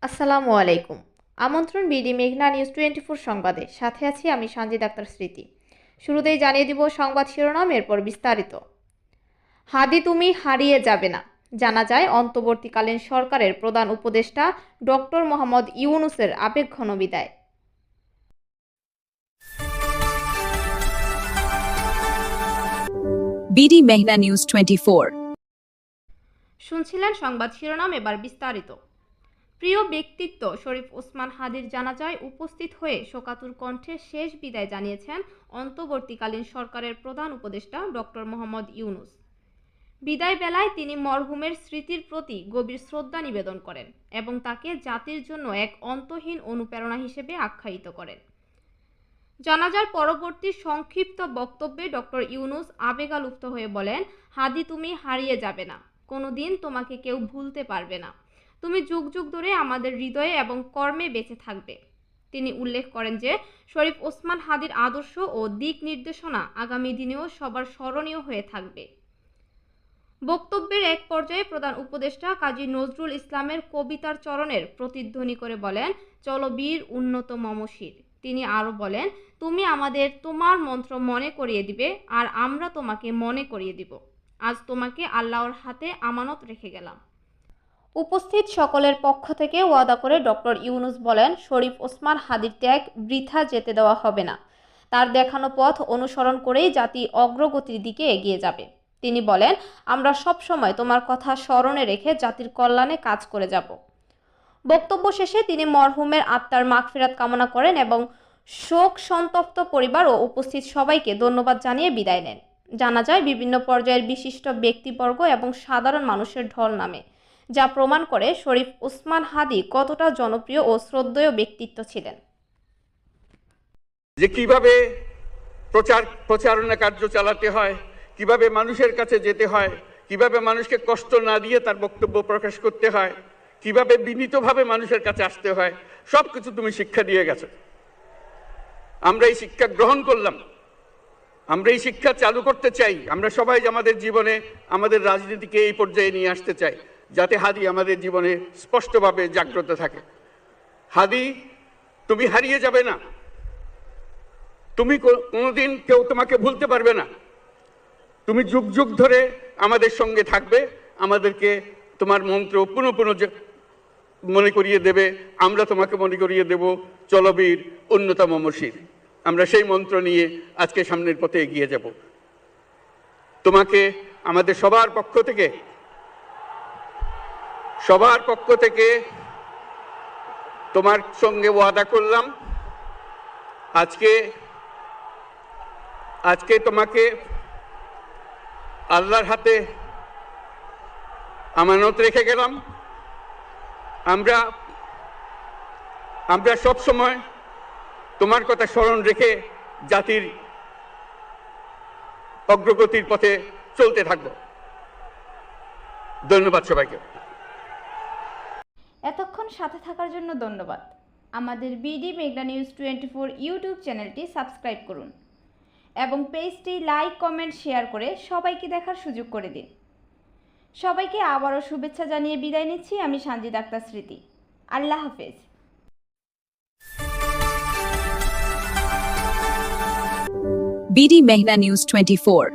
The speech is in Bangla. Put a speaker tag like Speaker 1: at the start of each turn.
Speaker 1: আসসালামু আলাইকুম। আমন্ত্রণ বিডি মেঘনা নিউজ 24 সংবাদে। সাথে আছি আমি সানজিদ আক্তার স্মৃতি। শুরুতেই জানিয়ে দিব সংবাদ শিরোনাম, এরপর বিস্তারিত। হাদি তুমি হারিয়ে যাবে না। জানা যায় অন্তর্বর্তীকালীন সরকারের প্রধান উপদেষ্টা ডক্টর মোহাম্মদ ইউনূসের আবেগঘন বিদায়।
Speaker 2: বিডি মেঘনা নিউজ 24।
Speaker 1: শুনছিলেন সংবাদ শিরোনাম, এবার বিস্তারিত। প্রিয় ব্যক্তিত্ব শরীফ ওসমান হাদির জানাজায় উপস্থিত হয়ে শোকাতুর কণ্ঠে শেষ বিদায় জানিয়েছেন অন্তর্বর্তীকালীন সরকারের প্রধান উপদেষ্টা ডক্টর মোহাম্মদ ইউনূস। বিদায় বেলায় তিনি মরহুমের স্মৃতির প্রতি গভীর শ্রদ্ধা নিবেদন করেন এবং তাকে জাতির জন্য এক অন্তহীন অনুপ্রেরণা হিসেবে আখ্যায়িত করেন। জানাজার পরবর্তী সংক্ষিপ্ত বক্তব্যে ডক্টর ইউনূস আবেগালুপ্ত হয়ে বলেন, হাদি তুমি হারিয়ে যাবে না, কোনোদিন তোমাকে কেউ ভুলতে পারবে না, তুমি যুগ যুগ ধরে আমাদের হৃদয়ে এবং কর্মে বেঁচে থাকবে। তিনি উল্লেখ করেন যে শরীফ ওসমান হাদির আদর্শ ও দিক নির্দেশনা আগামী দিনেও সবার স্মরণীয় হয়ে থাকবে। বক্তব্যের এক পর্যায়ে প্রধান উপদেষ্টা কাজী নজরুল ইসলামের কবিতার চরণের প্রতিধ্বনি করে বলেন, চলো বীর উন্নত মমশির। তিনি আরও বলেন, তুমি আমাদের তোমার মন্ত্র মনে করিয়ে দিবে আর আমরা তোমাকে মনে করিয়ে দিব। আজ তোমাকে আল্লাহর হাতে আমানত রেখে গেলাম। উপস্থিত সকলের পক্ষ থেকে ওয়াদা করে ডক্টর ইউনূস বলেন, শরীফ ওসমান হাদির ত্যাগ বৃথা যেতে দেওয়া হবে না। তার দেখানো পথ অনুসরণ করেই জাতি অগ্রগতির দিকে এগিয়ে যাবে। তিনি বলেন, আমরা সব সময় তোমার কথা স্মরণে রেখে জাতির কল্যাণে কাজ করে যাব। বক্তব্য শেষে তিনি মরহুমের আত্মার মাগফিরাত কামনা করেন এবং শোক সন্তপ্ত পরিবার ও উপস্থিত সবাইকে ধন্যবাদ জানিয়ে বিদায় নেন। জানা যায় বিভিন্ন পর্যায়ের বিশিষ্ট ব্যক্তিবর্গ এবং সাধারণ মানুষের ঢল নামে, যা প্রমাণ করে শরীফ ওসমান হাদি কতটা জনপ্রিয় ও শ্রদ্ধেয় ব্যক্তিত্ব ছিলেন।
Speaker 3: যে কিভাবে প্রচারণা কার্য চালাতে হয়, কিভাবে মানুষের কাছে যেতে হয়, কিভাবে মানুষকে কষ্ট না দিয়ে তার বক্তব্য প্রকাশ করতে হয়, কিভাবে বিনীতভাবে মানুষের কাছে আসতে হয়, সবকিছু তুমি শিক্ষা দিয়ে গেছো। আমরা এই শিক্ষা গ্রহণ করলাম, আমরা এই শিক্ষা চালু করতে চাই। আমরা সবাই আমাদের জীবনে আমাদের রাজনীতিকে এই পর্যায়ে নিয়ে আসতে চাই, যাতে হাদি আমাদের জীবনে স্পষ্টভাবে জাগ্রত থাকে। হাদি তুমি হারিয়ে যাবে না, তুমি কোনোদিন কেউ তোমাকে ভুলতে পারবে না, তুমি যুগ যুগ ধরে আমাদের সঙ্গে থাকবে, আমাদেরকে তোমার মন্ত্র পুনঃ পুনঃ মনে করিয়ে দেবে, আমরা তোমাকে মনে করিয়ে দেব, চলো বীর উন্নত মমশির। আমরা সেই মন্ত্র নিয়ে আজকে সামনের পথে এগিয়ে যাব। তোমাকে আমাদের সবার পক্ষ থেকে তোমার সঙ্গে ওয়াদা করলাম, আজকে তোমাকে আল্লাহর হাতে আমানত রেখে গেলাম। আমরা সব সময় তোমার কথা স্মরণ রেখে জাতির অগ্রগতির পথে চলতে থাকব। ধন্যবাদ সবাইকে।
Speaker 1: এতক্ষণ সাথে থাকার জন্য ধন্যবাদ। আমাদের বিডি মেঘনা নিউজ 24 ইউটিউব চ্যানেলটি সাবস্ক্রাইব করুন এবং পেজটি লাইক, কমেন্ট, শেয়ার করে সবাইকে দেখার সুযোগ করে দিন। সবাইকে আবারও শুভেচ্ছা জানিয়ে বিদায় নিচ্ছি আমি সানজিদ আক্তার স্মৃতি। আল্লাহ হাফেজ।
Speaker 2: বিডি মেঘনা নিউজ 24।